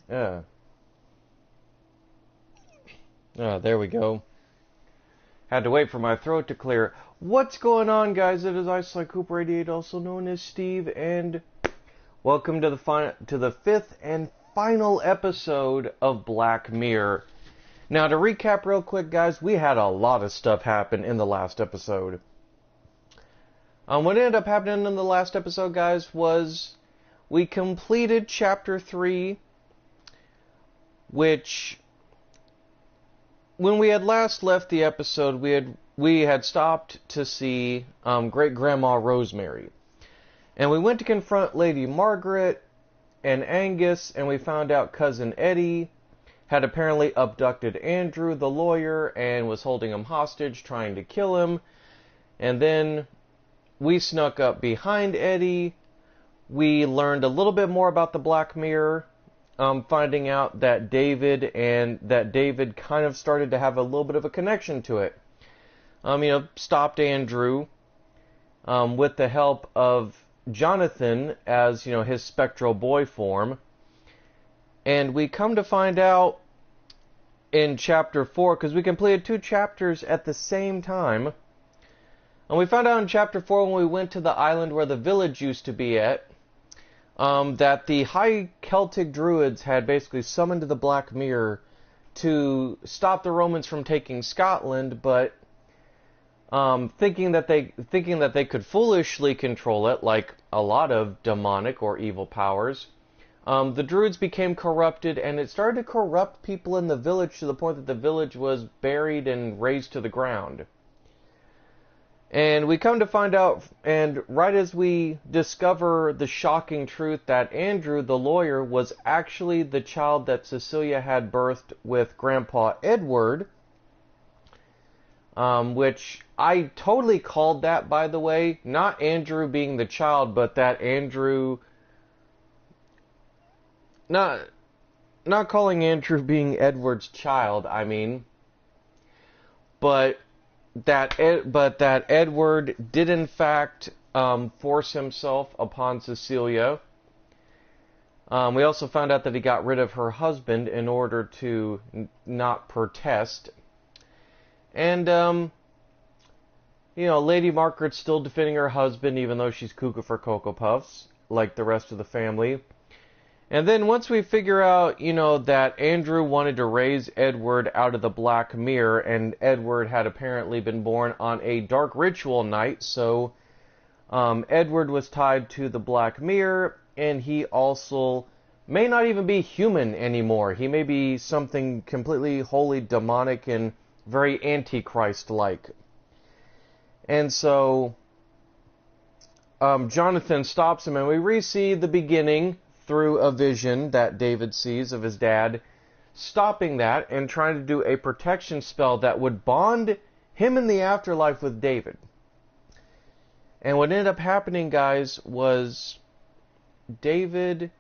Yeah. There we go. Had to wait for my throat to clear. What's going on, guys? It is IceLikeCooper88, also known as Steve, and welcome to the fifth and final episode of Black Mirror. Now, to recap real quick, guys, we had a lot of stuff happen in the last episode. What ended up happening in the last episode, guys, was we completed Chapter 3, which, when we had last left the episode, we had stopped to see Great-Grandma Rosemary. And we went to confront Lady Margaret and Angus, and we found out Cousin Eddie had apparently abducted Andrew, the lawyer, and was holding him hostage, trying to kill him. And then we snuck up behind Eddie. We learned a little bit more about the Black Mirror, finding out that David kind of started to have a little bit of a connection to it. Stopped Andrew with the help of Jonathan as, his spectral boy form. And we come to find out in Chapter 4, because we completed 2 chapters at the same time. And we found out in Chapter 4, when we went to the island where the village used to be at, that the High Celtic Druids had basically summoned the Black Mirror to stop the Romans from taking Scotland, but thinking that they could foolishly control it, like a lot of demonic or evil powers, the Druids became corrupted, and it started to corrupt people in the village to the point that the village was buried and razed to the ground. And we come to find out, and right as we discover the shocking truth that Andrew, the lawyer, was actually the child that Cecilia had birthed with Grandpa Edward, which I totally called that, by the way. Not Andrew being the child, but that Andrew... Not calling Andrew being Edward's child, I mean. But that Edward did in fact force himself upon Cecilia. We also found out that he got rid of her husband in order to not protest. And, Lady Margaret's still defending her husband, even though she's cuckoo for Cocoa Puffs, like the rest of the family. And then once we figure out, that Andrew wanted to raise Edward out of the Black Mirror, and Edward had apparently been born on a dark ritual night, so Edward was tied to the Black Mirror, and he also may not even be human anymore. He may be something completely wholly demonic and very Antichrist-like. And so Jonathan stops him, and we re-see the beginning through a vision that David sees of his dad, stopping that and trying to do a protection spell that would bond him in the afterlife with David. And what ended up happening, guys, was David...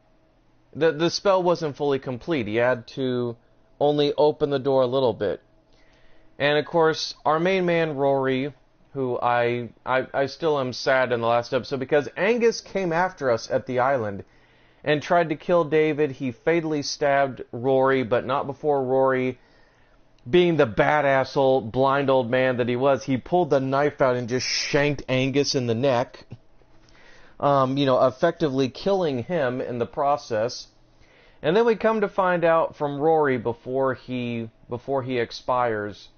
The spell wasn't fully complete. He had to only open the door a little bit. And, of course, our main man, Rory, who I still am sad in the last episode, because Angus came after us at the island and tried to kill David. He fatally stabbed Rory, but not before Rory, being the badass blind old man that he was, he pulled the knife out and just shanked Angus in the neck, effectively killing him in the process. And then we come to find out from Rory before he expires,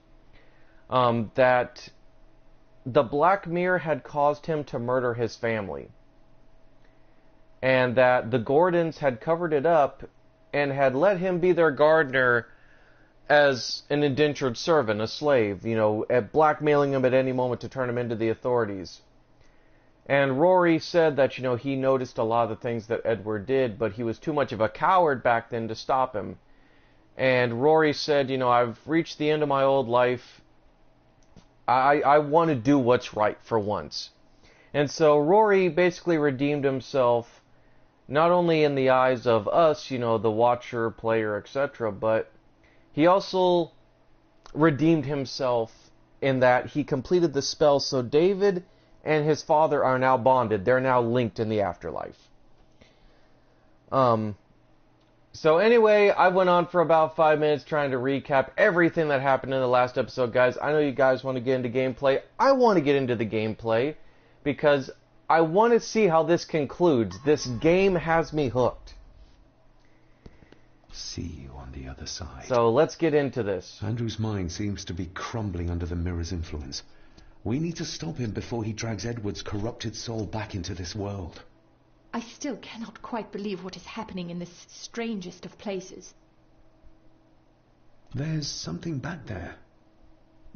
that the Black Mirror had caused him to murder his family. And that the Gordons had covered it up and had let him be their gardener as an indentured servant, a slave, blackmailing him at any moment to turn him into the authorities. And Rory said that, he noticed a lot of the things that Edward did, but he was too much of a coward back then to stop him. And Rory said, I've reached the end of my old life. I want to do what's right for once. And so Rory basically redeemed himself, not only in the eyes of us, the watcher, player, etc., but he also redeemed himself in that he completed the spell, so David and his father are now bonded. They're now linked in the afterlife. So anyway, I went on for about 5 minutes trying to recap everything that happened in the last episode, guys. I know you guys want to get into gameplay. I want to get into the gameplay because I want to see how this concludes. This game has me hooked. See you on the other side. So let's get into this. Andrew's mind seems to be crumbling under the mirror's influence. We need to stop him before he drags Edward's corrupted soul back into this world. I still cannot quite believe what is happening in this strangest of places. There's something back there.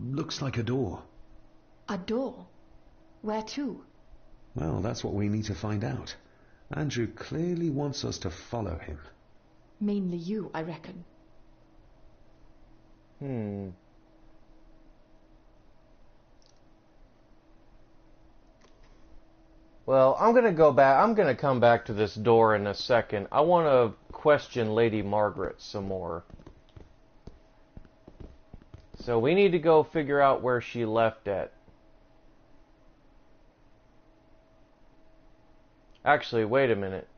Looks like a door. A door? Where to? Well, that's what we need to find out. Andrew clearly wants us to follow him. Mainly you, I reckon. Well, I'm going to go back. I'm going to come back to this door in a second. I want to question Lady Margaret some more. So we need to go figure out where she left at. Actually, wait a minute.